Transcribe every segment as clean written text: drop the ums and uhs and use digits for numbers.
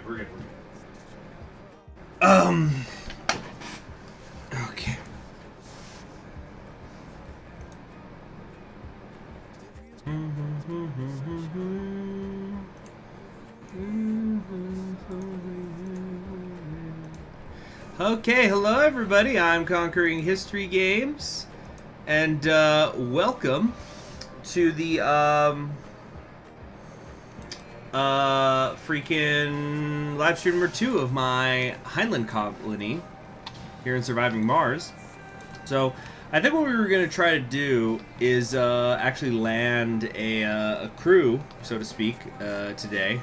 We're good. Okay. Okay, hello everybody. I'm Conquering History Games, and welcome to the freaking live stream number 2 of my Heinlein colony here in Surviving Mars. So I think what we were going to try to do is actually land a crew, so to speak, today.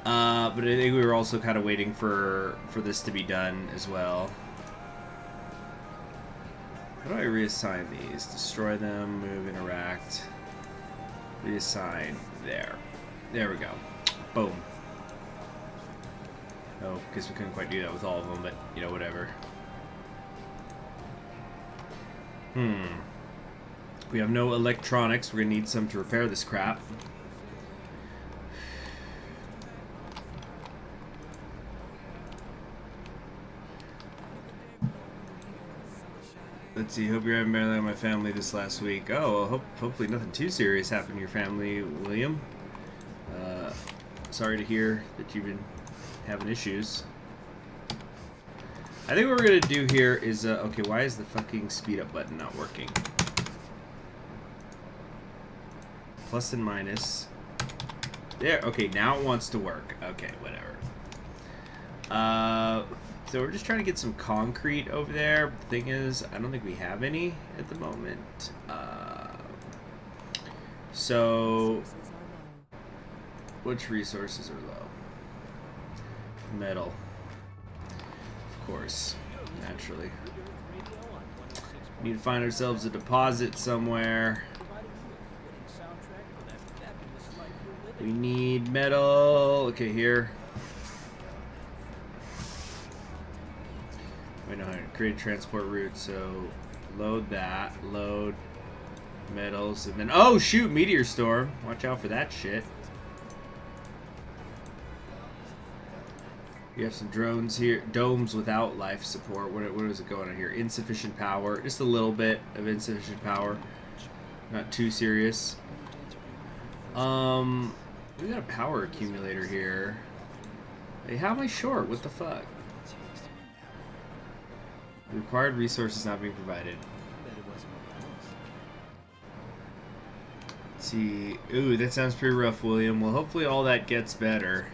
But I think we were also kind of waiting for this to be done as well. How do I reassign these? Destroy them, move, interact. Reassign. There. There we go. Boom. Oh, guess we couldn't quite do that with all of them, but, you know, whatever. We have no electronics. We're going to need some to repair this crap. Let's see, hope you're having better than my family this last week. Oh, well, hopefully nothing too serious happened to your family, William. Sorry to hear that you've been having issues. I think what we're going to do here is, okay, why is the fucking speed up button not working? Plus and minus. There, okay, now it wants to work. Okay, whatever. So we're just trying to get some concrete over there. The thing is, I don't think we have any at the moment. So, which resources are low? Metal. Of course, naturally. We need to find ourselves a deposit somewhere. We need metal. Okay, here. Wait, no, create a transport route, so load that, load metals, and then, oh shoot, meteor storm. Watch out for that shit. You have some drones here, domes without life support. What is it going on here? Insufficient power, just a little bit of insufficient power. Not too serious. We got a power accumulator here. Hey, how am I short? What the fuck? Required resources not being provided. Let's see. Ooh, that sounds pretty rough, William. Well, hopefully all that gets better.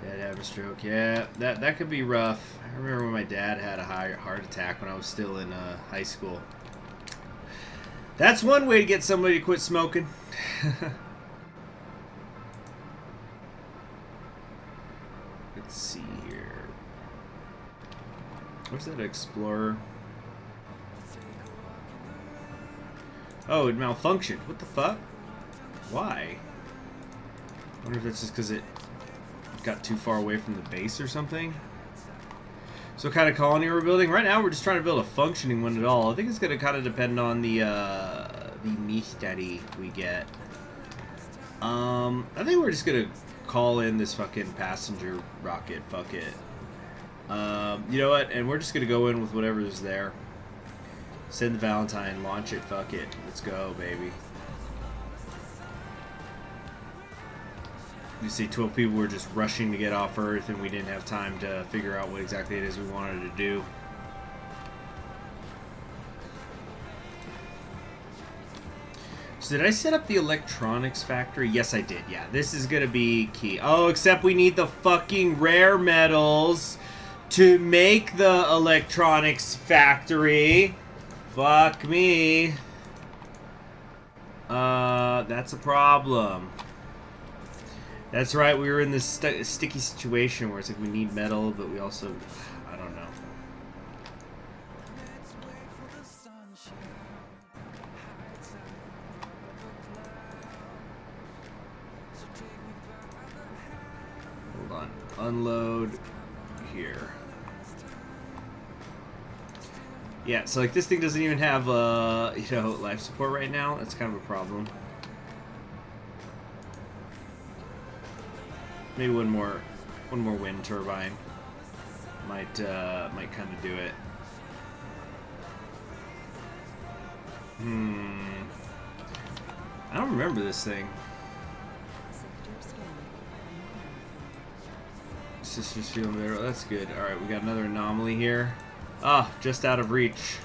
Dad had a stroke. Yeah, that could be rough. I remember when my dad had a heart attack when I was still in high school. That's one way to get somebody to quit smoking. Let's see here. Where's that explorer? Oh, it malfunctioned. What the fuck? Why? I wonder if that's just because it got too far away from the base or something. So what kind of colony we're building? Right now we're just trying to build a functioning one at all. I think it's going to kind of depend on the mystery we get. I think we're just going to call in this fucking passenger rocket. Fuck it. You know what? And we're just gonna go in with whatever's there. Send the Valentine, launch it, fuck it. Let's go, baby. You see 12 people were just rushing to get off Earth and we didn't have time to figure out what exactly it is we wanted to do. So did I set up the electronics factory? Yes, I did. Yeah, this is gonna be key. Oh, except we need the fucking rare metals to make the electronics factory. Fuck me. That's a problem. That's right, we were in this sticky situation where it's like we need metal, but we also, I don't know. Hold on, unload here. Yeah, so like this thing doesn't even have you know, life support right now. That's kind of a problem. Maybe one more One more wind turbine might kind of do it. I don't remember this thing. Sister's feeling better. That's good. All right, we got another anomaly here. Ah, just out of reach.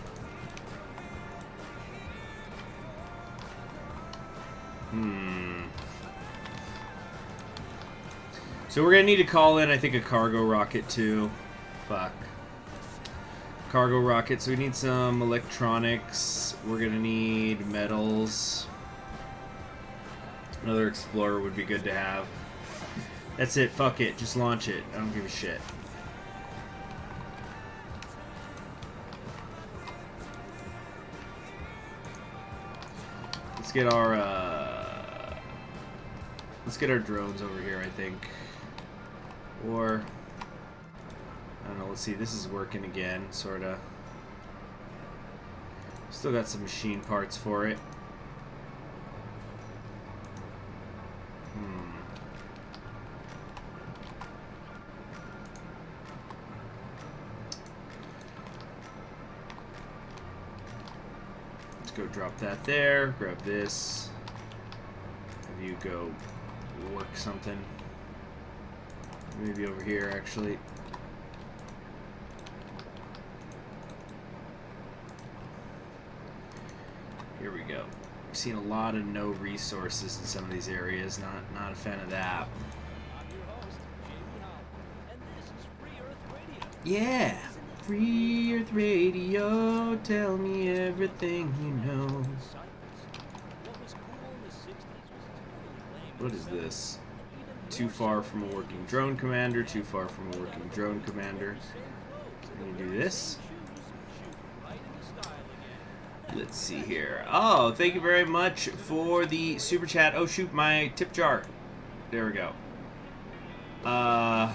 So we're gonna need to call in, I think, a cargo rocket too. Fuck. Cargo rocket. So we need some electronics. We're gonna need metals. Another explorer would be good to have. That's it. Fuck it. Just launch it. I don't give a shit. Let's get our drones over here, I think. Or I don't know, let's see. This is working again, sorta. Still got some machine parts for it. Let's go drop that there. Grab this. Have you go work something. Maybe over here, actually. Here we go. I've seen a lot of no resources in some of these areas. Not a fan of that. Yeah, Free Earth Radio. Tell me everything you know. What is this? Too far from a working drone commander. Too far from a working drone commander. Can you do this? Let's see here. Oh, thank you very much for the super chat. Oh shoot, my tip jar. There we go. But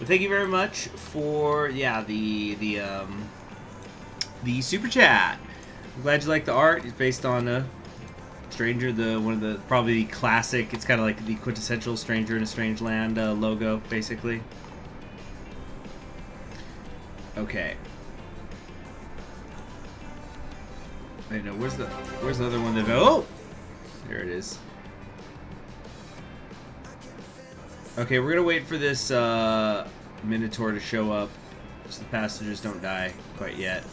thank you very much for the super chat. I'm glad you like the art. It's based on Stranger, one of the probably the classic. It's kind of like the quintessential Stranger in a Strange Land logo, basically. Okay. Wait, no. Where's the other one? Oh, there it is. Okay, we're gonna wait for this Minotaur to show up, so the passengers don't die quite yet.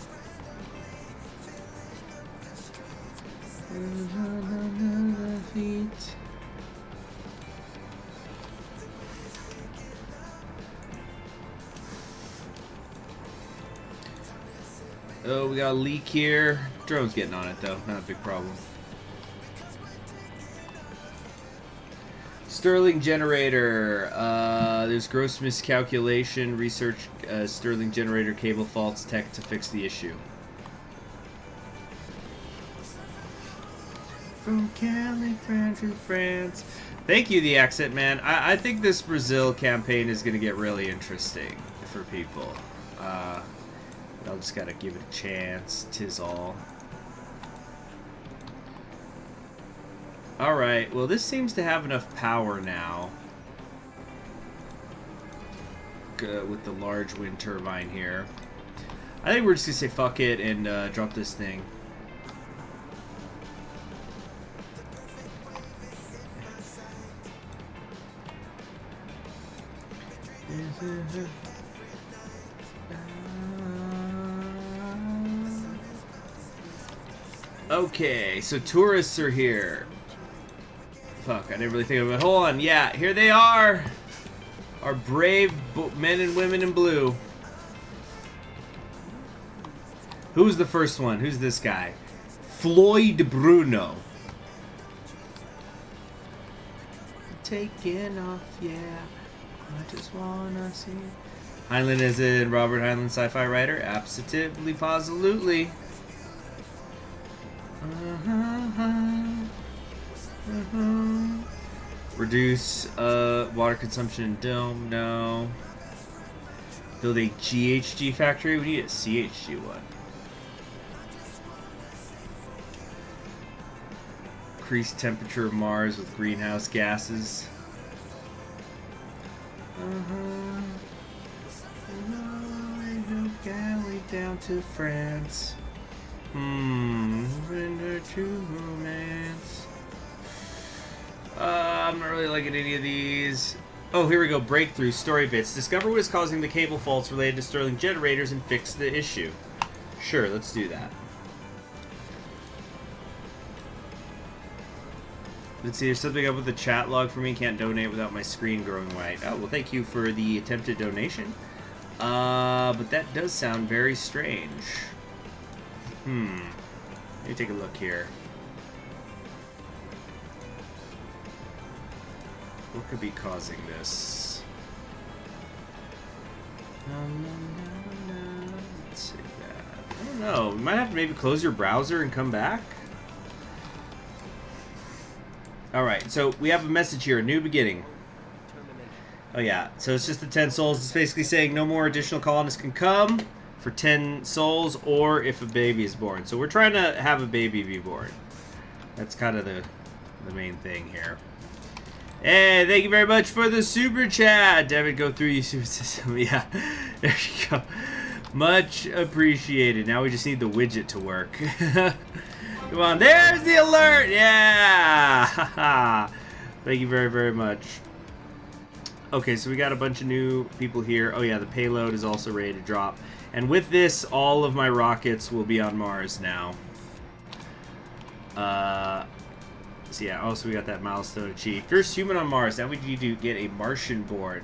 Oh, we got a leak here. Drone's getting on it though, not a big problem. Stirling generator. There's gross miscalculation. Research Stirling generator cable faults. Tech to fix the issue. From Cali, France. Thank you, the accent man. I think this Brazil campaign is going to get really interesting for people. I'll just gotta give it a chance. 'Tis all. Alright, well this seems to have enough power now. With the large wind turbine here. I think we're just gonna say fuck it and drop this thing. Okay, so tourists are here. Fuck, I didn't really think of it. Hold on, yeah, here they are. Our brave men and women in blue. Who's the first one? Who's this guy? Floyd Bruno. Taking off, yeah. I just wanna see. Heinlein is in Robert Heinlein, sci-fi writer. Absolutely, positively. Reduce water consumption in dome. No. Build a GHG factory. We need a CHG one. Increase temperature of Mars with greenhouse gases. Galley down to France. Surrender to romance. I'm not really liking any of these. Oh, here we go. Breakthrough story bits. Discover what is causing the cable faults related to Sterling generators and fix the issue. Sure, let's do that. Let's see, there's something up with the chat log for me. Can't donate without my screen growing white. Oh, well, thank you for the attempted donation. But that does sound very strange. Let me take a look here. What could be causing this? Let's see that. I don't know. You might have to maybe close your browser and come back. Alright, so we have a message here. A new beginning. Oh yeah, so it's just the 10 souls. It's basically saying no more additional colonists can come for 10 souls or if a baby is born. So we're trying to have a baby be born. That's kind of the main thing here. Hey, thank you very much for the super chat. David, go through your super system. Yeah, there you go. Much appreciated. Now we just need the widget to work. Come on, there's the alert. Yeah. Thank you very, very much. Okay, so we got a bunch of new people here. Oh yeah, the payload is also ready to drop. And with this, all of my rockets will be on Mars now. So yeah, also we got that milestone achieved. First human on Mars. Now we need to get a Martian born.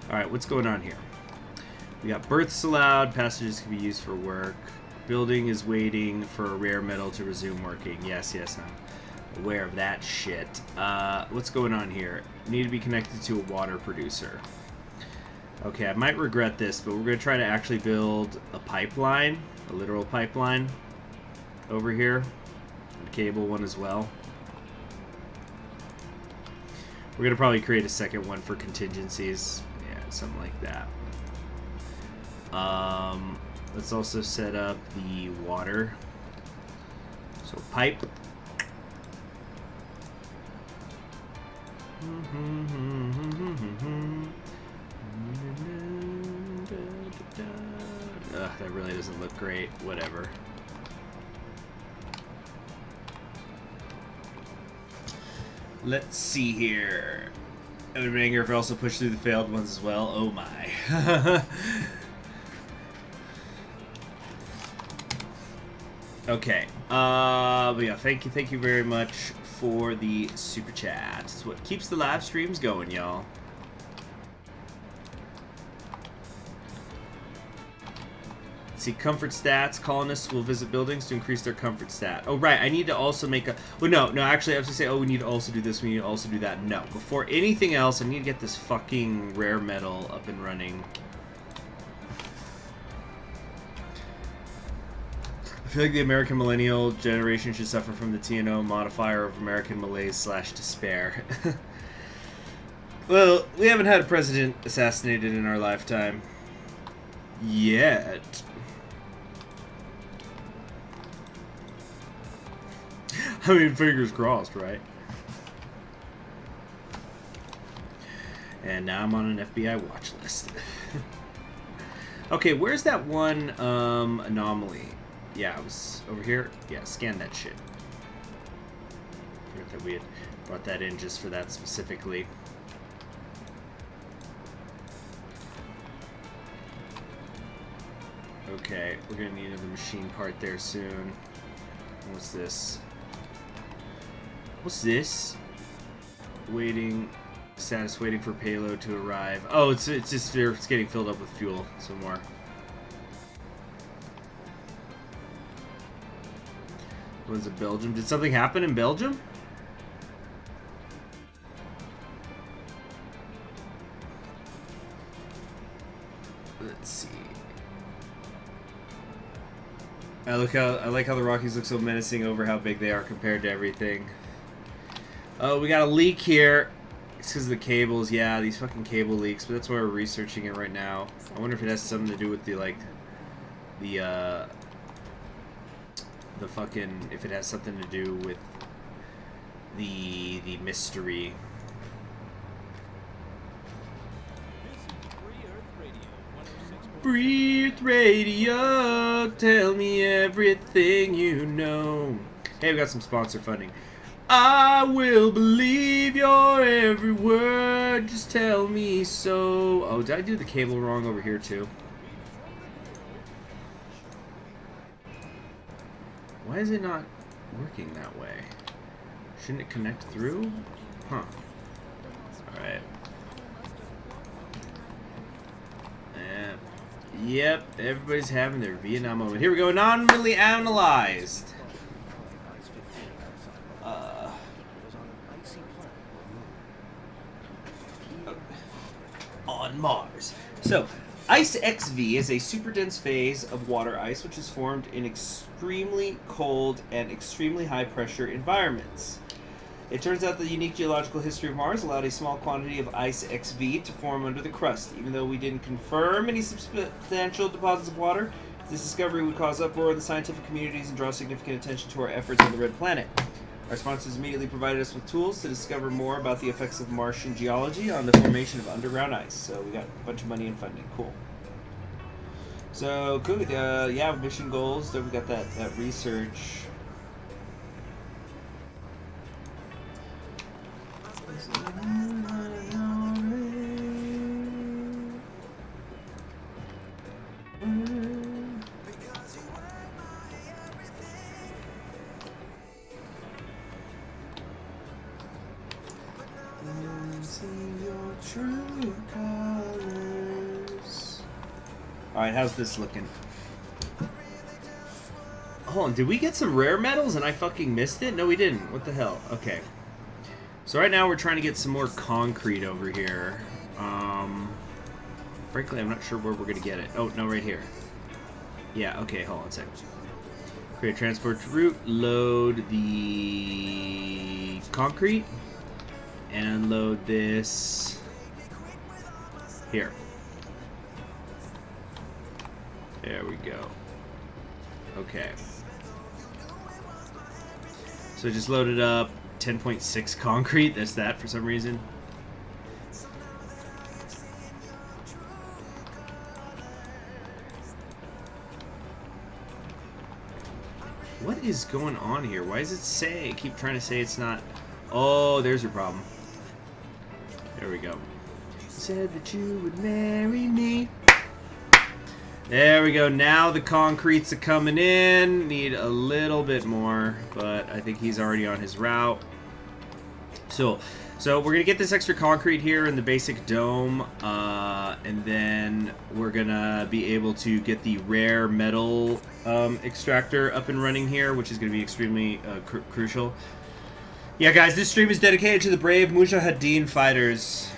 Alright, what's going on here? We got births allowed. Passages can be used for work. Building is waiting for a rare metal to resume working. Yes, yes, I'm aware of that shit. What's going on here? Need to be connected to a water producer. Okay, I might regret this, but we're going to try to actually build a pipeline, a literal pipeline over here. A cable one as well. We're going to probably create a second one for contingencies. Yeah, something like that. Let's also set up the water. So pipe. That really doesn't look great. Whatever. Let's see here. It would be if I also push through the failed ones as well. Oh my. Okay. But yeah, thank you very much for the super chat. It's what keeps the live streams going, y'all. See, comfort stats. Colonists will visit buildings to increase their comfort stat. Oh, right. I need to also make a... Well, no, actually, I was going to say, oh, we need to also do this. We need to also do that. No. Before anything else, I need to get this fucking rare metal up and running. I feel like the American millennial generation should suffer from the TNO modifier of American malaise / despair. Well, we haven't had a president assassinated in our lifetime. Yet. I mean, fingers crossed, right? And now I'm on an FBI watch list. Okay, where's that one anomaly? Yeah, it was over here. Yeah, scan that shit. I forgot that we had brought that in just for that specifically. Okay, we're gonna need another machine part there soon. What's this? What's this? Waiting. Status waiting for payload to arrive. Oh, it's just it's getting filled up with fuel. Some more. One's in Belgium. Did something happen in Belgium? Let's see. I like how the Rockies look so menacing over how big they are compared to everything. Oh, we got a leak here. It's because of the cables. Yeah, these fucking cable leaks. But that's why we're researching it right now. I wonder if it has something to do with the fucking, if it has something to do with the mystery. Free Earth Radio, tell me everything you know. Hey, we got some sponsor funding. I will believe your every word, just tell me so. Oh, did I do the cable wrong over here too? Why is it not working that way? Shouldn't it connect through? Huh. Alright. Yep, everybody's having their Vietnam moment. Here we go, non-really analyzed. On Mars. So, Ice XV is a super dense phase of water ice which is formed in extremely cold and extremely high pressure environments. It turns out the unique geological history of Mars allowed a small quantity of Ice XV to form under the crust. Even though we didn't confirm any substantial deposits of water, this discovery would cause uproar in the scientific communities and draw significant attention to our efforts on the Red Planet. Our sponsors immediately provided us with tools to discover more about the effects of Martian geology on the formation of underground ice. So we got a bunch of money and funding. Cool. So, good. Yeah, mission goals. So we got that research. Alright, how's this looking? Hold on, did we get some rare metals and I fucking missed it? No, we didn't. What the hell? Okay. So right now we're trying to get some more concrete over here. Frankly, I'm not sure where we're going to get it. Oh, no, right here. Yeah, okay, hold on a second. Create a transport route, load the concrete, and unload this here. There we go. Okay. So just loaded up 10.6 concrete. That's that for some reason. What is going on here? Why does it say? Keep trying to say it's not. Oh, there's your problem. There we go. You said that you would marry me. There we go. Now the concretes are coming in. Need a little bit more, but I think he's already on his route. So we're going to get this extra concrete here in the basic dome, and then we're going to be able to get the rare metal extractor up and running here, which is going to be extremely crucial. Yeah, guys, this stream is dedicated to the brave Mujahideen fighters.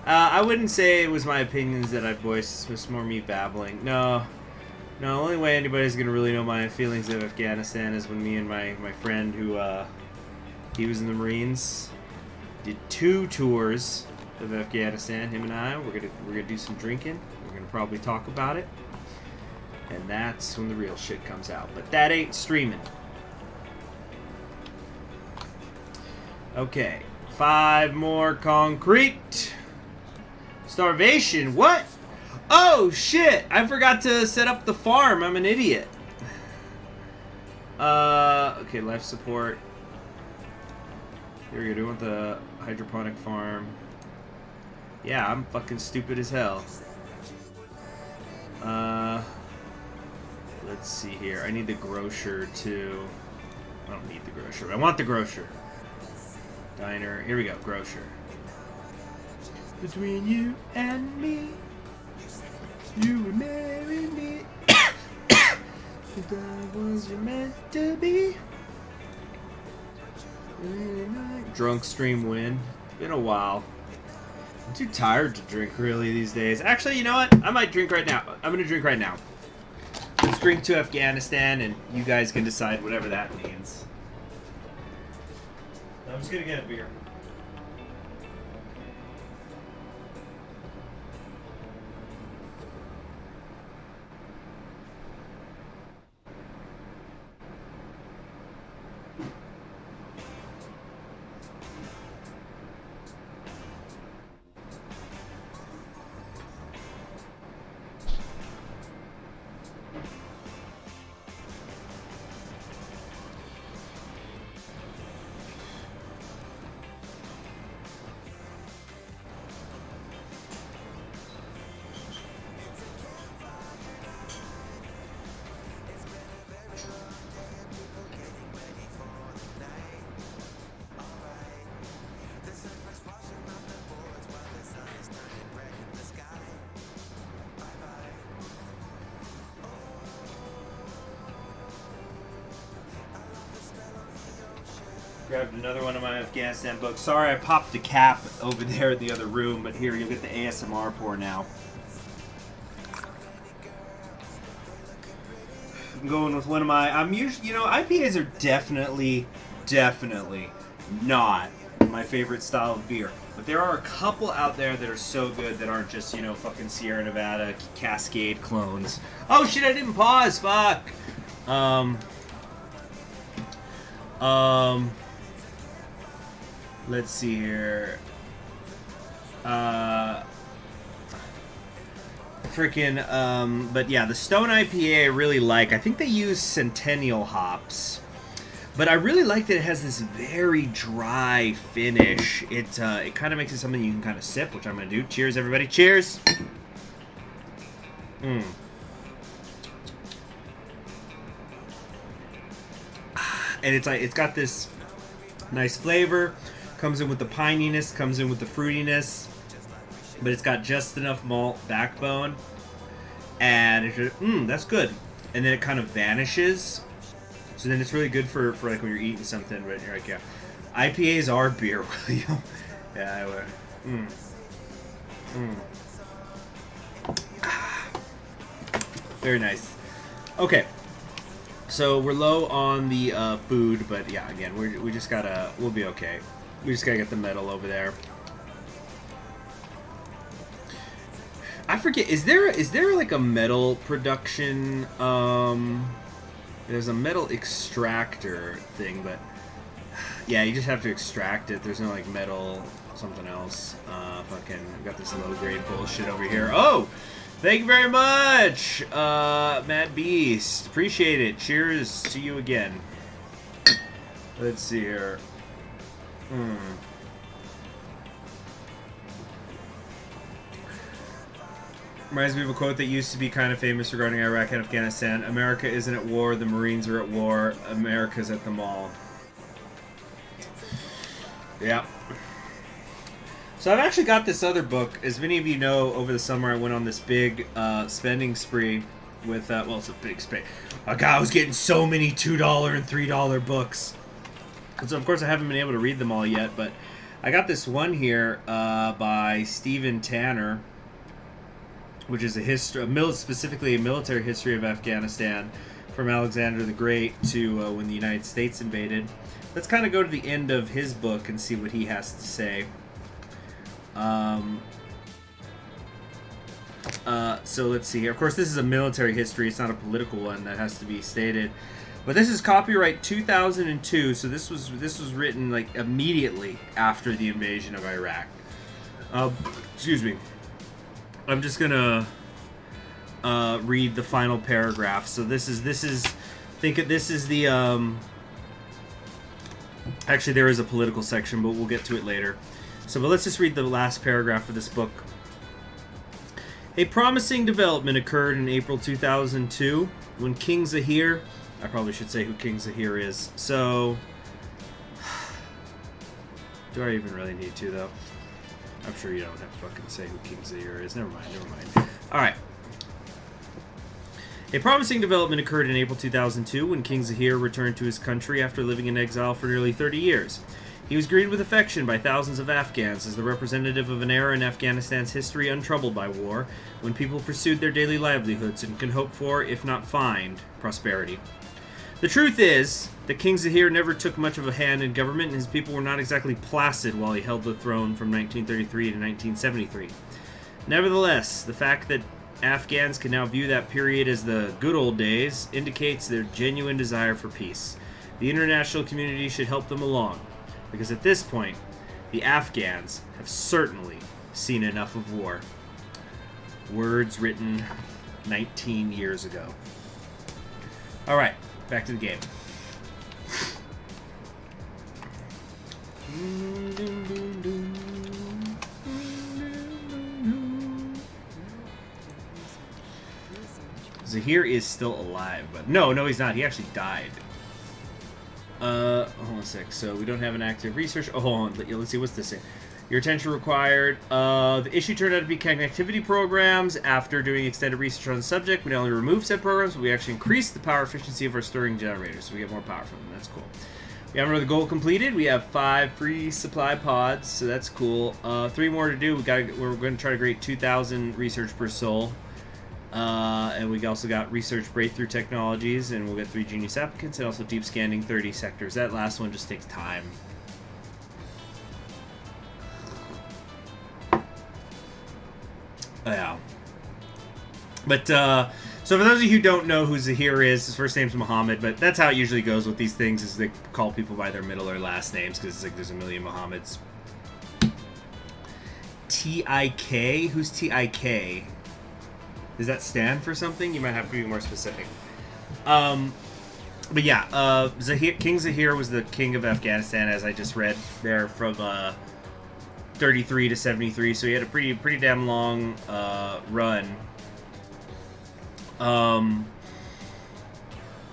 I wouldn't say it was my opinions that I voiced. It was more me babbling. No, the only way anybody's going to really know my feelings of Afghanistan is when me and my friend who, he was in the Marines, did 2 tours of Afghanistan, him and I. We're gonna do some drinking. We're going to probably talk about it. And that's when the real shit comes out. But that ain't streaming. Okay. 5 more concrete. Starvation. What? Oh, shit. I forgot to set up the farm. I'm an idiot. Okay, life support. Here we go. Do you want the hydroponic farm? Yeah, I'm fucking stupid as hell. Let's see here. I need the grocer too. I don't need the grocer, but I want the grocer. Diner. Here we go. Grocer. Between you and me, you would marry me. If that was you meant to be. Drunk stream win. Been a while. I'm too tired to drink really these days. Actually, you know what? I might drink right now. I'm gonna drink right now. Let's drink to Afghanistan, and you guys can decide whatever that means. I'm just gonna get a beer. Grabbed another one of my Afghanistan books. Sorry, I popped the cap over there in the other room, but here, you'll get the ASMR pour now. I'm going with one of my... I'm usually... You know, IPAs are definitely not my favorite style of beer. But there are a couple out there that are so good that aren't just, you know, fucking Sierra Nevada Cascade clones. Oh, shit, I didn't pause. Fuck. Let's see here. But yeah, the Stone IPA I really like. I think they use Centennial hops. But I really like that it has this very dry finish. It kind of makes it something you can kind of sip, which I'm going to do. Cheers, everybody. Cheers! And it's got this nice flavor. Comes in with the pininess, comes in with the fruitiness. But it's got just enough malt backbone. And it's just, that's good. And then it kind of vanishes. So then it's really good for like when you're eating something, but you're like, yeah. IPAs are beer, William. Yeah, I would. Very nice. Okay. So we're low on the food, but yeah, again, we just gotta, we'll be okay. We just gotta get the metal over there. I forget, is there like a metal production, there's a metal extractor thing, but yeah, you just have to extract it. There's no like metal something else. Fucking got this low grade bullshit over here. Oh, thank you very much, Matt Beast. Appreciate it. Cheers to you again. Let's see here. Reminds me of a quote that used to be kind of famous regarding Iraq and Afghanistan. America isn't at war, the Marines are at war, America's at the mall. Yeah. So I've actually got this other book. As many of you know, over the summer I went on this big spending spree with, well, it's a big spree. A guy was getting so many $2 and $3 books. And so of course I haven't been able to read them all yet, but I got this one here by Stephen Tanner, which is a history, specifically a military history of Afghanistan, from Alexander the Great to when the United States invaded. Let's kind of go to the end of his book and see what he has to say. So let's see here. Of course, this is a military history. It's not a political one, that has to be stated. But this is copyright 2002, so this was written like immediately after the invasion of Iraq. Excuse me. I'm just gonna read the final paragraph. So this is the actually there is a political section, but we'll get to it later. But let's just read the last paragraph of this book. A promising development occurred in April 2002 when King Zahir, I probably should say who King Zahir is. So do I even really need to though? I'm sure you don't have to fucking say who King Zahir is. Never mind. Alright. A promising development occurred in April 2002 when King Zahir returned to his country after living in exile for nearly 30 years. He was greeted with affection by thousands of Afghans as the representative of an era in Afghanistan's history untroubled by war, when people pursued their daily livelihoods and can hope for, if not find, prosperity. The truth is that King Zahir never took much of a hand in government, and his people were not exactly placid while he held the throne from 1933 to 1973. Nevertheless, the fact that Afghans can now view that period as the good old days indicates their genuine desire for peace. The international community should help them along, because at this point, the Afghans have certainly seen enough of war. Words written 19 years ago. Alright, back to the game. Zahir is still alive, but no, he's not. He actually died. Hold on a sec. So we don't have an active research. Oh, hold on. Let's see. What's this thing? Your attention required. The issue turned out to be connectivity programs. After doing extended research on the subject, we not only removed said programs, but we actually increased the power efficiency of our stirring generators, so we get more power from them. That's cool. You have another goal completed. We have 5 free supply pods, so that's cool. 3 more to do. We're going to try to create 2,000 research per soul. And we also got research breakthrough technologies, and we'll get 3 genius applicants, and also deep scanning 30 sectors. That last one just takes time. Yeah. But, so for those of you who don't know who Zahir is, his first name's Muhammad, but that's how it usually goes with these things, is they call people by their middle or last names, because it's like there's a million Muhammads. T-I-K? Who's T-I-K? Does that stand for something? You might have to be more specific. But yeah, King Zahir was the king of Afghanistan, as I just read there, from 33 to 73, so he had a pretty damn long run.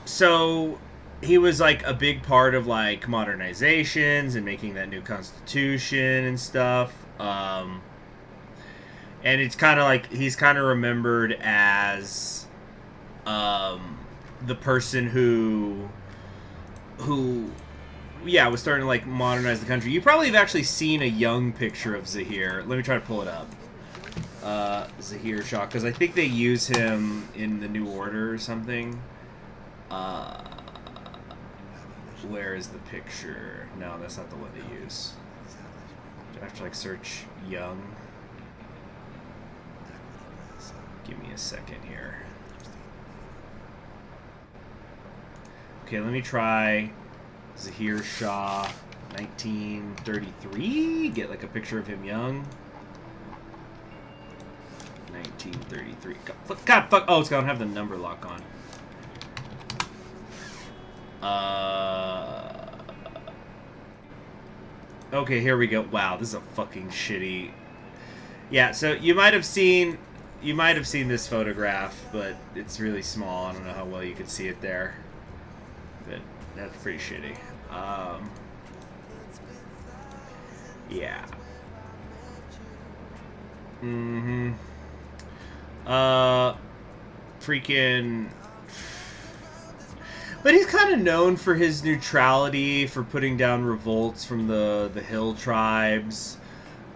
So he was like a big part of like modernizations and making that new constitution and stuff. And it's kind of like he's kind of remembered as the person who yeah, was starting to like modernize the country. You probably have actually seen a young picture of Zahir. Let me try to pull it up. Zahir Shah, because I think they use him in the New Order or something. Where is the picture? No, that's not the one they use. Do I have to like search young? Give me a second here. Okay, let me try Zahir Shah, 1933. Get like a picture of him young. 1933. God, fuck. Oh, it's gonna have the number lock on. Okay, here we go. Wow, this is a fucking shitty. Yeah, so you might have seen this photograph, but it's really small. I don't know how well you can see it there, but that's pretty shitty. Yeah. Freaking. But he's kind of known for his neutrality, for putting down revolts from the hill tribes.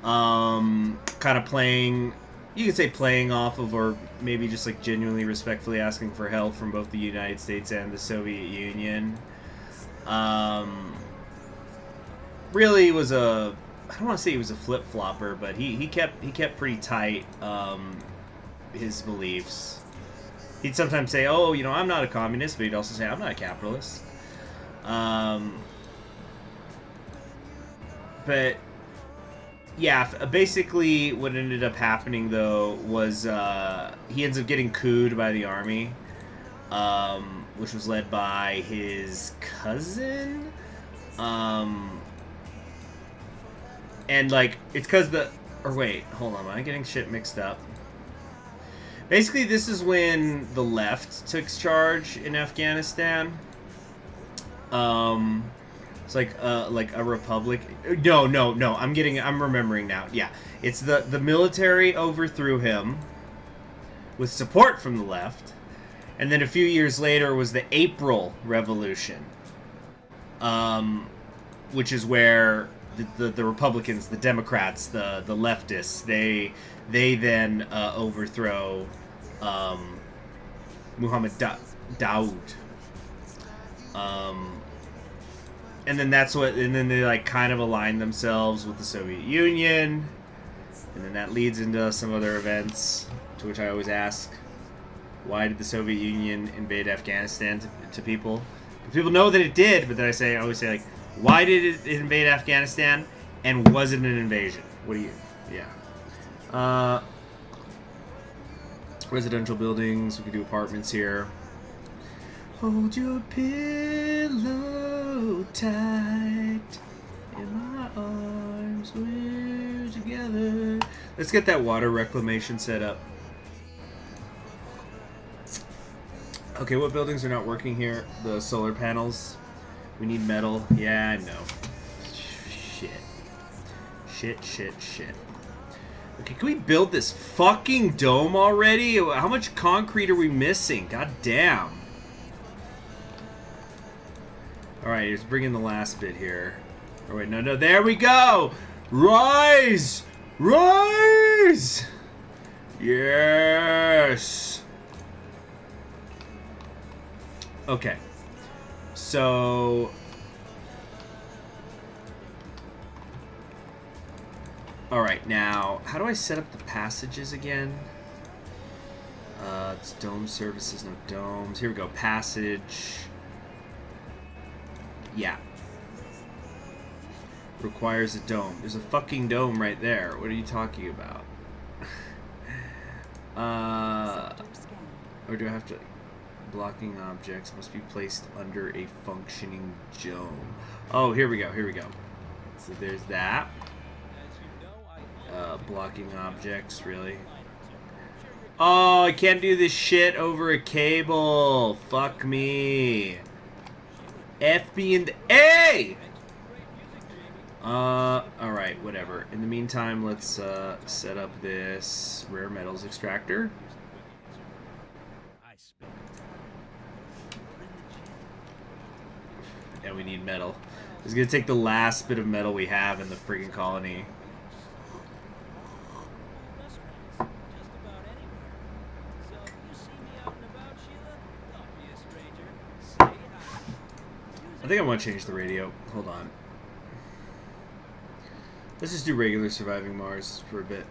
Kind of playing, you could say playing off of, or maybe just like genuinely respectfully asking for help from both the United States and the Soviet Union. Really was a, I don't want to say he was a flip-flopper, but he kept pretty tight his beliefs. He'd sometimes say, oh, you know, I'm not a communist, but he'd also say, I'm not a capitalist. But, yeah, basically what ended up happening, though, was he ends up getting couped by the army, which was led by his cousin. And, like, it's because or wait, hold on, am I getting shit mixed up? Basically, this is when the left took charge in Afghanistan. It's like a republic. No. I'm remembering now. Yeah, it's the military overthrew him with support from the left, and then a few years later was the April Revolution, which is where the Republicans, the Democrats, the leftists, they then overthrow Muhammad Daoud. And then and then they like kind of align themselves with the Soviet Union, and then that leads into some other events, to which I always ask, why did the Soviet Union invade Afghanistan to people? People know that it did, but then I always say, like, why did it invade Afghanistan, and was it an invasion? What do you... Yeah. Residential buildings. We could do apartments here. Hold your pillow tight in my arms. We're together. Let's get that water reclamation set up. Okay, what buildings are not working here? The solar panels. We need metal. Yeah, I know. Shit. Okay, can we build this fucking dome already? How much concrete are we missing? God damn. Alright, let's bring in the last bit here. Oh, wait, no, there we go! Rise! Rise! Yes! Okay. So... Alright, now, how do I set up the passages again? It's dome services, no domes. Here we go, passage. Yeah. Requires a dome. There's a fucking dome right there. What are you talking about? Or do I have to... Blocking objects must be placed under a functioning dome. Oh, here we go, here we go. So there's that. Blocking objects, really? Oh, I can't do this shit over a cable. Fuck me. F, B, and A! Alright, whatever. In the meantime, let's set up this rare metals extractor. Yeah, we need metal. It's gonna take the last bit of metal we have in the friggin' colony. I think I want to change the radio. Hold on. Let's just do regular surviving Mars for a bit.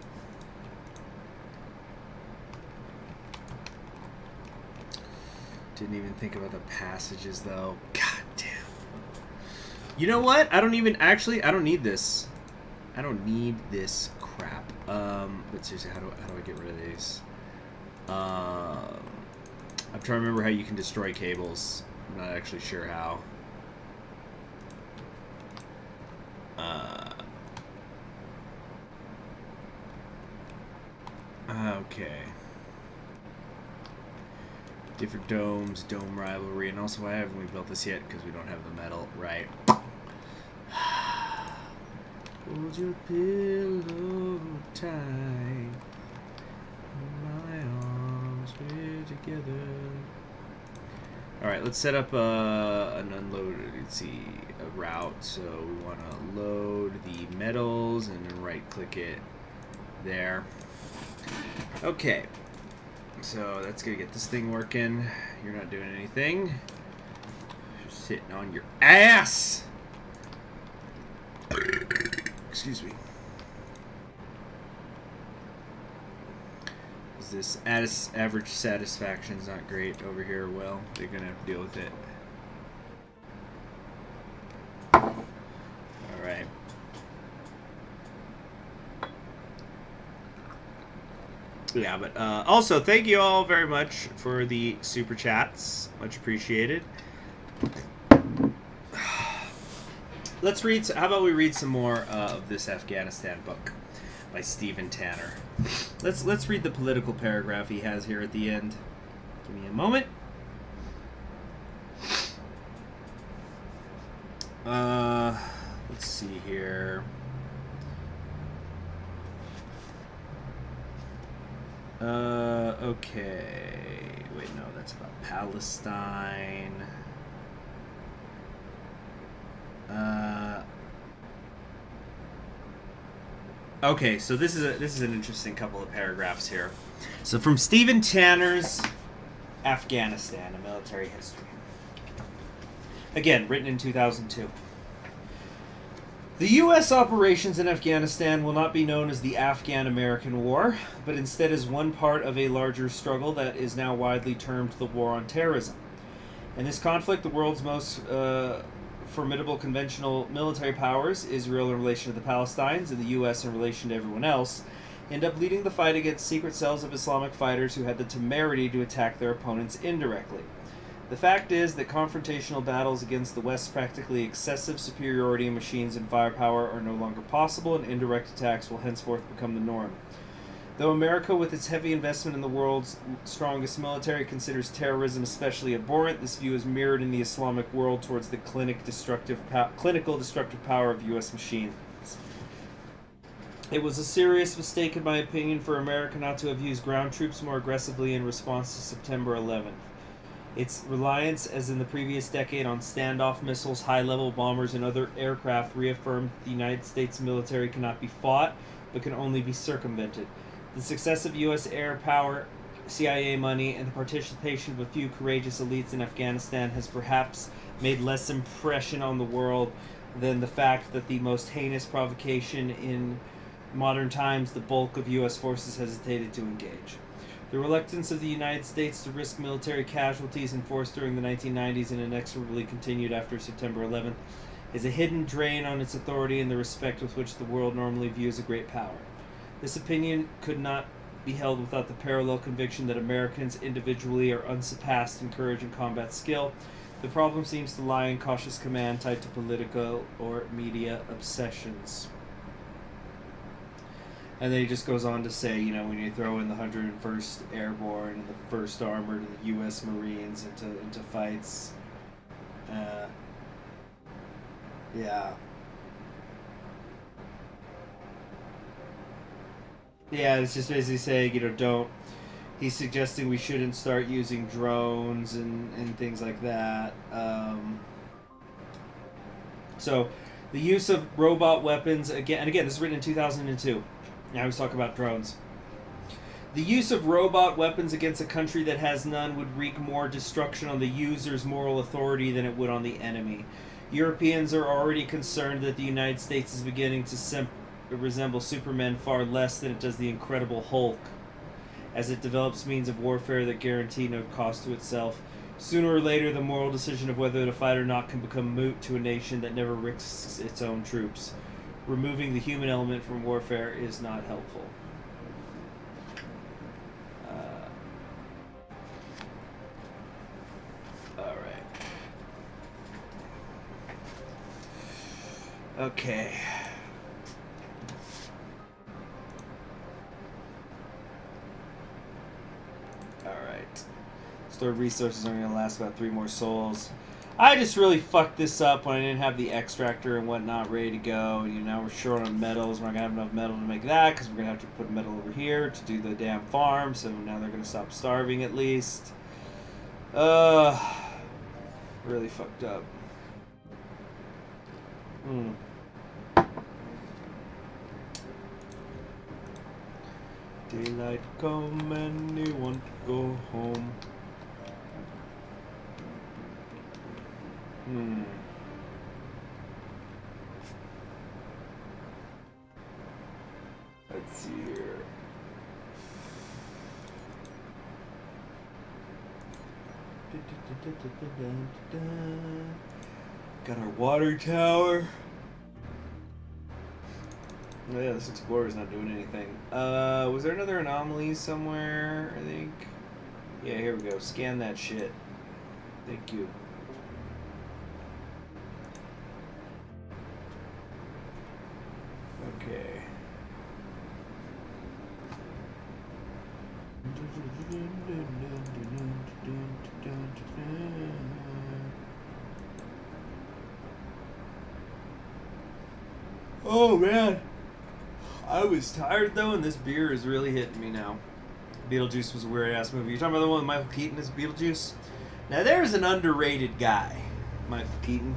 Didn't even think about the passages, though. God damn. You know what? I don't even... Actually, I don't need this. I don't need this crap. But seriously, how do I get rid of these? I'm trying to remember how you can destroy cables. I'm not actually sure how. Okay. Different domes, dome rivalry, and also why haven't we built this yet? Because we don't have the metal, right? Hold your pillow tight, my arms we're together. Alright, let's set up an unloaded, let's see, a route. So we want to load the metals and then right click it there. Okay, so that's gonna get this thing working. You're not doing anything. You're sitting on your ass! Excuse me. This average satisfaction is not great over here. Well, they're gonna have to deal with it. Alright. Yeah, but also thank you all very much for the super chats. Much appreciated. Let's read. How about we read some more of this Afghanistan book by Stephen Tanner. Let's read the political paragraph he has here at the end. Give me a moment. Let's see here. Okay. Wait, no, that's about Palestine. Okay, so this is an interesting couple of paragraphs here. So from Stephen Tanner's Afghanistan, a military history. Again, written in 2002. The U.S. operations in Afghanistan will not be known as the Afghan-American War, but instead as one part of a larger struggle that is now widely termed the War on Terrorism. In this conflict, the world's most formidable conventional military powers, Israel in relation to the Palestinians and the U.S. in relation to everyone else, end up leading the fight against secret cells of Islamic fighters who had the temerity to attack their opponents indirectly. The fact is that confrontational battles against the West's practically excessive superiority in machines and firepower are no longer possible, and indirect attacks will henceforth become the norm. Though America, with its heavy investment in the world's strongest military, considers terrorism especially abhorrent, this view is mirrored in the Islamic world towards the clinical destructive power of U.S. machines. It was a serious mistake, in my opinion, for America not to have used ground troops more aggressively in response to September 11th. Its reliance, as in the previous decade, on standoff missiles, high-level bombers, and other aircraft reaffirmed that the United States military cannot be fought, but can only be circumvented. The success of U.S. air power, CIA money, and the participation of a few courageous elites in Afghanistan has perhaps made less impression on the world than the fact that the most heinous provocation in modern times, the bulk of U.S. forces hesitated to engage. The reluctance of the United States to risk military casualties enforced during the 1990s and inexorably continued after September 11th is a hidden drain on its authority and the respect with which the world normally views a great power. This opinion could not be held without the parallel conviction that Americans individually are unsurpassed in courage and combat skill. The problem seems to lie in cautious command tied to political or media obsessions. And then he just goes on to say, you know, when you throw in the 101st Airborne and the 1st Armored and the U.S. Marines into fights, yeah. Yeah, it's just basically saying, you know, don't. He's suggesting we shouldn't start using drones and things like that. So, the use of robot weapons, again, this is written in 2002. Now he's talking about drones. The use of robot weapons against a country that has none would wreak more destruction on the user's moral authority than it would on the enemy. Europeans are already concerned that the United States is beginning to resemble Superman far less than it does the Incredible Hulk, as it develops means of warfare that guarantee no cost to itself. Sooner or later, the moral decision of whether to fight or not can become moot to a nation that never risks its own troops. Removing the human element from warfare is not helpful. All right. Okay. All right. Stored resources are going to last about 3 more souls. I just really fucked this up when I didn't have the extractor and whatnot ready to go. And, you know, we're short on metals. We're not going to have enough metal to make that because we're going to have to put metal over here to do the damn farm. So now they're going to stop starving at least. Really fucked up. Daylight come and you want to go home. Let's see here. Got our water tower. Oh yeah, this explorer's not doing anything. Was there another anomaly somewhere, I think? Yeah, here we go. Scan that shit. Thank you. Okay. Oh man, I was tired though, and this beer is really hitting me now. Beetlejuice was a weird ass movie. You talking about the one with Michael Keaton as Beetlejuice? Now there's an underrated guy, Michael Keaton.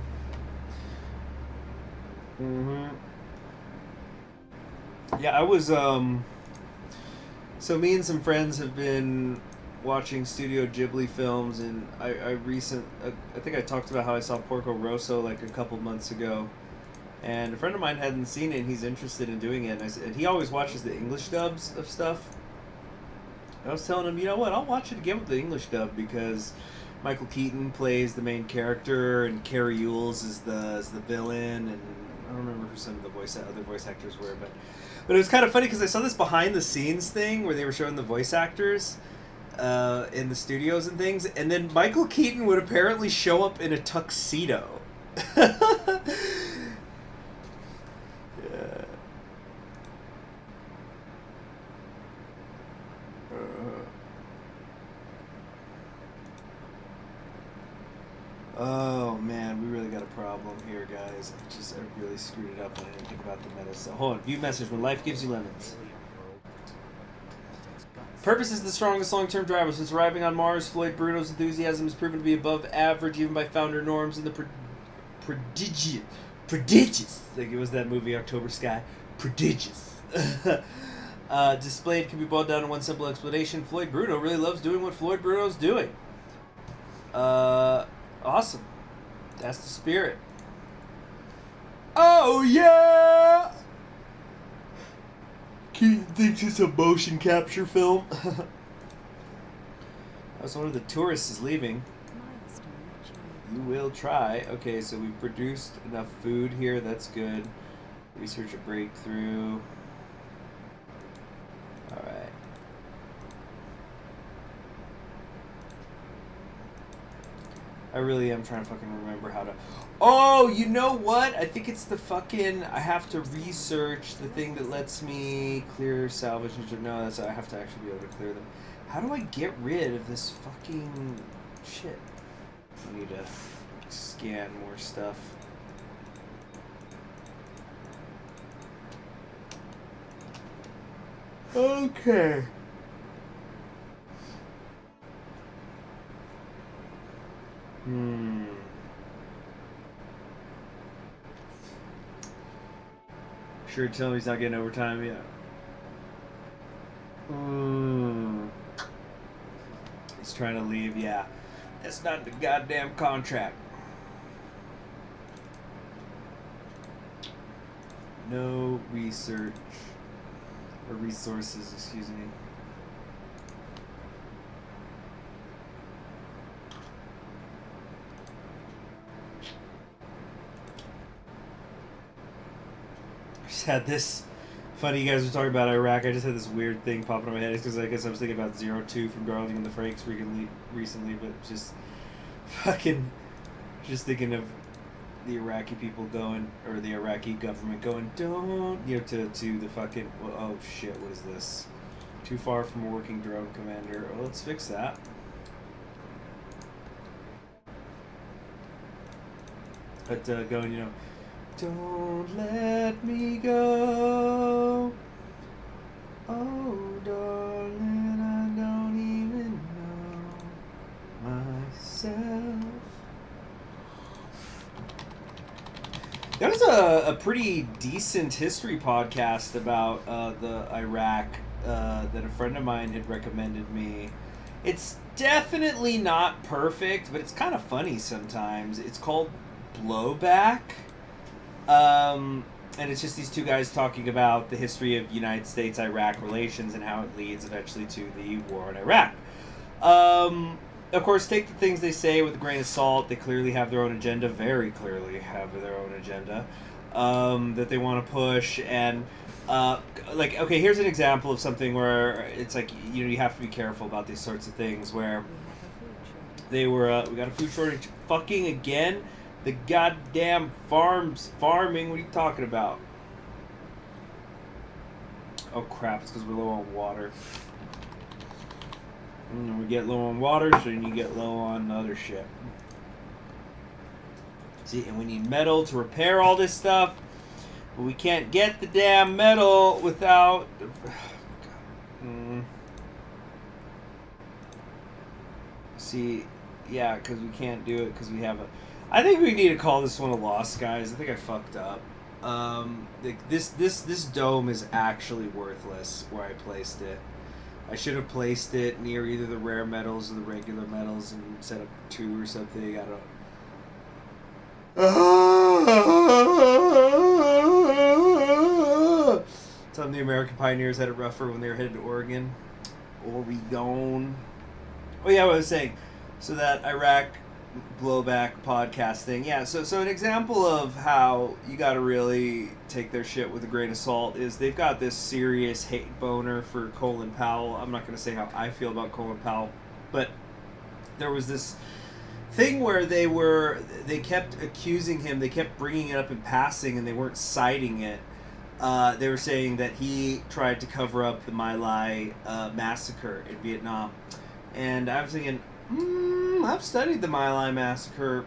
Yeah, I was so me and some friends have been watching Studio Ghibli films, and I think I talked about how I saw Porco Rosso like a couple months ago, and a friend of mine hadn't seen it and he's interested in doing it, and he always watches the English dubs of stuff. I was telling him, you know what, I'll watch it again with the English dub because Michael Keaton plays the main character and Carrie Ewells is the villain, and I don't remember who some of the other voice actors were, but it was kind of funny because I saw this behind the scenes thing where they were showing the voice actors in the studios and things, and then Michael Keaton would apparently show up in a tuxedo. Yeah. Oh man, we really got a problem here, guys. I really screwed it up when I didn't think about the meta. So hold on, view message when life gives you lemons. Purpose is the strongest long-term driver. Since arriving on Mars, Floyd Bruno's enthusiasm has proven to be above average, even by founder norms. In the prodigious, like it was that movie October Sky, prodigious. Displayed can be boiled down to one simple explanation: Floyd Bruno really loves doing what Floyd Bruno's doing. Awesome. That's the spirit. Oh yeah! Keaton thinks it's a motion capture film. That's one of the tourists is leaving. You will try. Okay, so we've produced enough food here. That's good. Research a breakthrough. Alright. I really am trying to fucking remember how to... Oh, you know what? I think it's the fucking... I have to research the thing that lets me clear salvage... No, that's... I have to actually be able to clear them. How do I get rid of this fucking shit? I need to scan more stuff. Okay. Sure, tell me he's not getting overtime yet. He's trying to leave, yeah. That's not the goddamn contract. No research. Or resources, excuse me. I just had this... Funny, you guys were talking about Iraq. I just had this weird thing popping in my head. It's because I guess I was thinking about 02 from Darling in the Franxx recently, but just fucking... Just thinking of the Iraqi people going, or the Iraqi government going, don't, you know, to the fucking, well, oh shit, what is this? Too far from a working drone commander. Oh, let's fix that. But going, you know, don't let me go. Oh, darling, I don't even know myself. There was a pretty decent history podcast about the Iraq that a friend of mine had recommended me. It's definitely not perfect, but it's kind of funny sometimes. It's called Blowback. And it's just these two guys talking about the history of United States-Iraq relations and how it leads eventually to the war in Iraq. Of course, take the things they say with a grain of salt. They clearly have their own agenda, very clearly have their own agenda that they want to push. And, like, okay, here's an example of something where it's like, you know, you have to be careful about these sorts of things where they were, we got a food shortage fucking again. The goddamn farming, what are you talking about? Oh crap, it's because we're low on water. We get low on water, so then you get low on other shit. See, and we need metal to repair all this stuff, but we can't get the damn metal without... See, yeah, because we can't do it because we have a... I think we need to call this one a loss, guys. I think I fucked up. This dome is actually worthless where I placed it. I should have placed it near either the rare metals or the regular metals and set up 2 or something. I don't... Some of the American pioneers had it rougher when they were headed to Oregon. Oregon. Oh yeah, what I was saying. So that Iraq blowback podcast thing. Yeah, so an example of how you gotta really take their shit with a grain of salt is they've got this serious hate boner for Colin Powell. I'm not gonna say how I feel about Colin Powell, but there was this thing where they kept accusing him, they kept bringing it up in passing, and they weren't citing it. They were saying that he tried to cover up the My Lai massacre in Vietnam, and I was thinking, I've studied the My Lai massacre.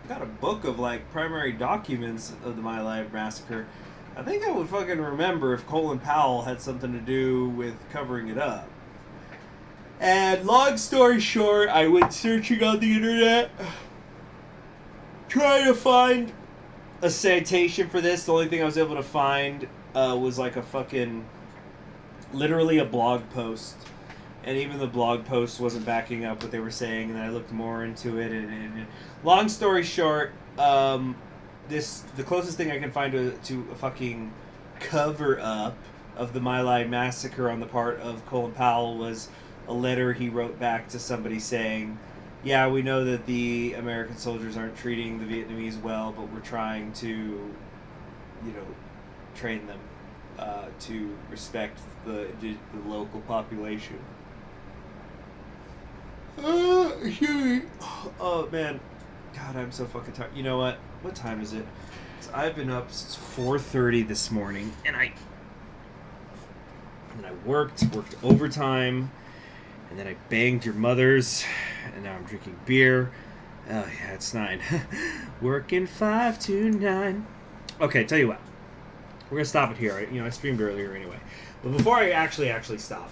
I've got a book of like primary documents of the My Lai massacre. I think I would fucking remember if Colin Powell had something to do with covering it up. And long story short, I went searching on the internet, trying to find a citation for this. The only thing I was able to find was like a fucking, literally a blog post. And even the blog post wasn't backing up what they were saying, and then I looked more into it. And long story short, the closest thing I can find to a fucking cover up of the My Lai massacre on the part of Colin Powell was a letter he wrote back to somebody saying, yeah, we know that the American soldiers aren't treating the Vietnamese well, but we're trying to, train them to respect the local population. Oh, man. God, I'm so fucking tired. You know what? What time is it? So I've been up since 4:30 this morning, and I worked overtime, and then I banged your mother's, and now I'm drinking beer. Oh, yeah, it's 9. Working 5 to 9. Okay, tell you what. We're going to stop it here. I streamed earlier anyway. But before I actually stop,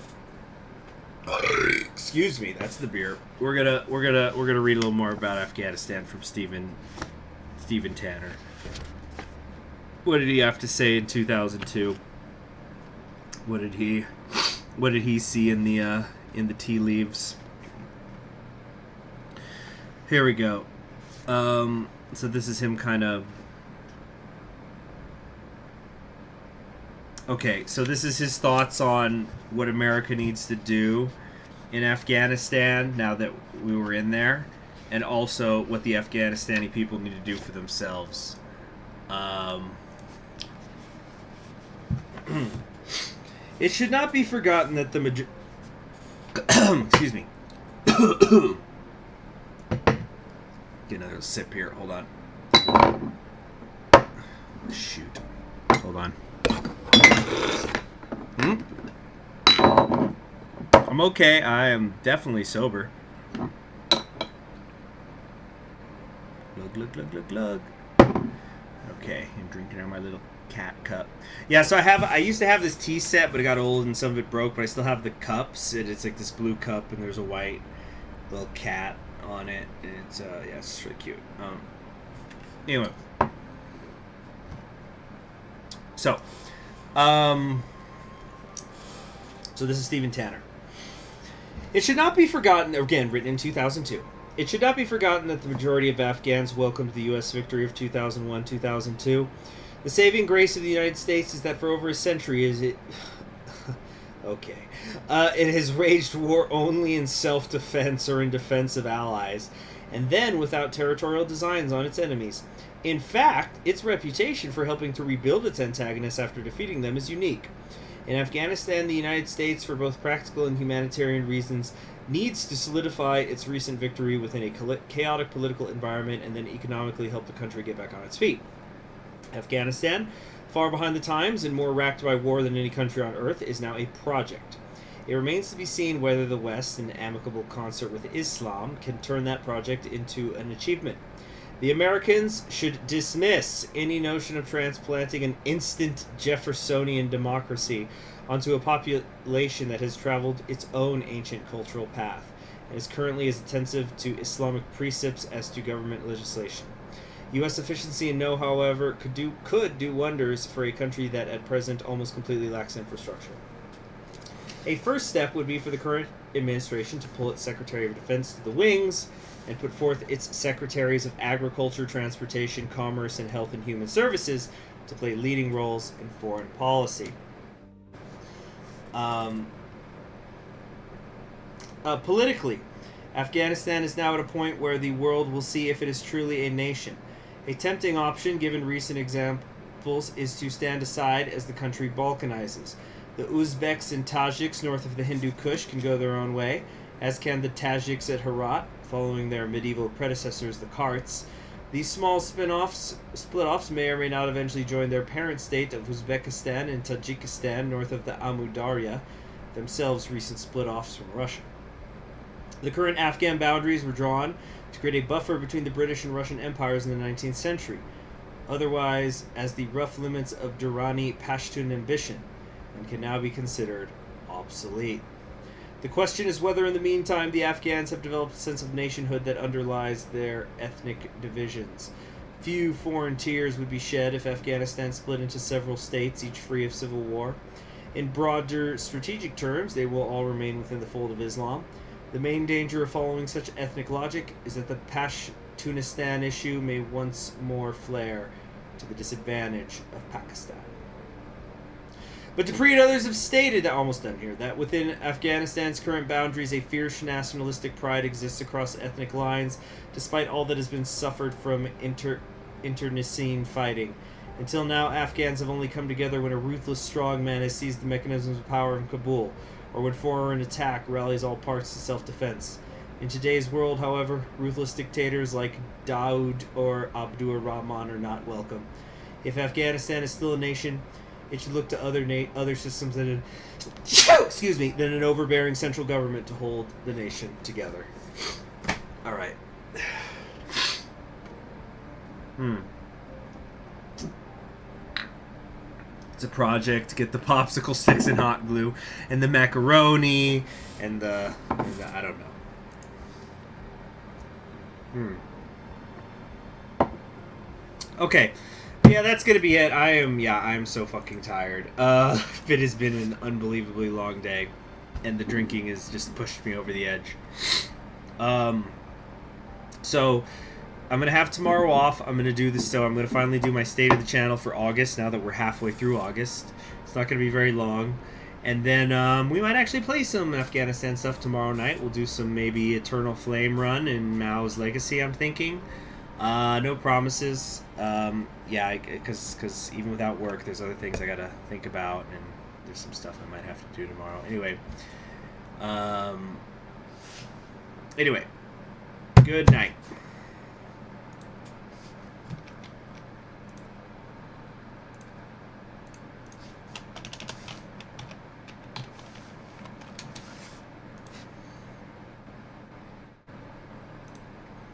excuse me, that's the beer. We're gonna read a little more about Afghanistan from Steven Tanner. What did he have to say in 2002? What did he see in the tea leaves? Here we go. So this is him kind of. Okay, so this is his thoughts on what America needs to do in Afghanistan now that we were in there, and also what the Afghanistani people need to do for themselves. It should not be forgotten that the excuse me. Get another sip here. Hold on. Shoot. Hold on. I'm okay. I am definitely sober. Glug, glug, glug, glug, glug. Okay, I'm drinking out of my little cat cup. Yeah, so I used to have this tea set, but it got old and some of it broke, but I still have the cups. It's like this blue cup, and there's a white little cat on it. And it's, it's really cute. Anyway. So this is Steven Tanner. It should not be forgotten, again, written in 2002. It should not be forgotten that the majority of Afghans welcomed the U.S. victory of 2001-2002. The saving grace of the United States is that for over a century it has waged war only in self-defense or in defense of allies, and then without territorial designs on its enemies. In fact, its reputation for helping to rebuild its antagonists after defeating them is unique. In Afghanistan, the United States, for both practical and humanitarian reasons, needs to solidify its recent victory within a chaotic political environment and then economically help the country get back on its feet. Afghanistan, far behind the times and more racked by war than any country on earth, is now a project. It remains to be seen whether the West, in amicable concert with Islam, can turn that project into an achievement. The Americans should dismiss any notion of transplanting an instant Jeffersonian democracy onto a population that has traveled its own ancient cultural path and is currently as attentive to Islamic precepts as to government legislation. U.S. efficiency and know, however, could do wonders for a country that at present almost completely lacks infrastructure. A first step would be for the current administration to pull its Secretary of Defense to the wings and put forth its Secretaries of Agriculture, Transportation, Commerce, and Health and Human Services to play leading roles in foreign policy. Politically, Afghanistan is now at a point where the world will see if it is truly a nation. A tempting option, given recent examples, is to stand aside as the country balkanizes. The Uzbeks and Tajiks north of the Hindu Kush can go their own way, as can the Tajiks at Herat, following their medieval predecessors, the Karts. These small split-offs may or may not eventually join their parent state of Uzbekistan and Tajikistan north of the Amu Darya, themselves recent split-offs from Russia. The current Afghan boundaries were drawn to create a buffer between the British and Russian empires in the 19th century, otherwise as the rough limits of Durrani Pashtun ambition, and can now be considered obsolete. The question is whether in the meantime the Afghans have developed a sense of nationhood that underlies their ethnic divisions. Few foreign tears would be shed if Afghanistan split into several states, each free of civil war. In broader strategic terms, they will all remain within the fold of Islam. The main danger of following such ethnic logic is that the Pashtunistan issue may once more flare to the disadvantage of Pakistan. But Dupree and others have stated, almost done here, that within Afghanistan's current boundaries, a fierce nationalistic pride exists across ethnic lines, despite all that has been suffered from internecine fighting. Until now, Afghans have only come together when a ruthless strongman has seized the mechanisms of power in Kabul, or when foreign attack rallies all parts to self-defense. In today's world, however, ruthless dictators like Daoud or Abdur Rahman are not welcome. If Afghanistan is still a nation, it should look to other systems than than an overbearing central government to hold the nation together. All right. It's a project to get the popsicle sticks and hot glue and the macaroni and the I don't know. Okay. Yeah, that's gonna be it. I am so fucking tired. It has been an unbelievably long day, and the drinking has just pushed me over the edge. So I'm gonna have tomorrow off. I'm gonna do this. So I'm gonna finally do my state of the channel for August. Now that we're halfway through August, it's not gonna be very long. And then we might actually play some Afghanistan stuff tomorrow night. We'll do some maybe Eternal Flame run in Mao's Legacy. I'm thinking. No promises. Because even without work, there's other things I gotta think about, and there's some stuff I might have to do tomorrow. Anyway, good night.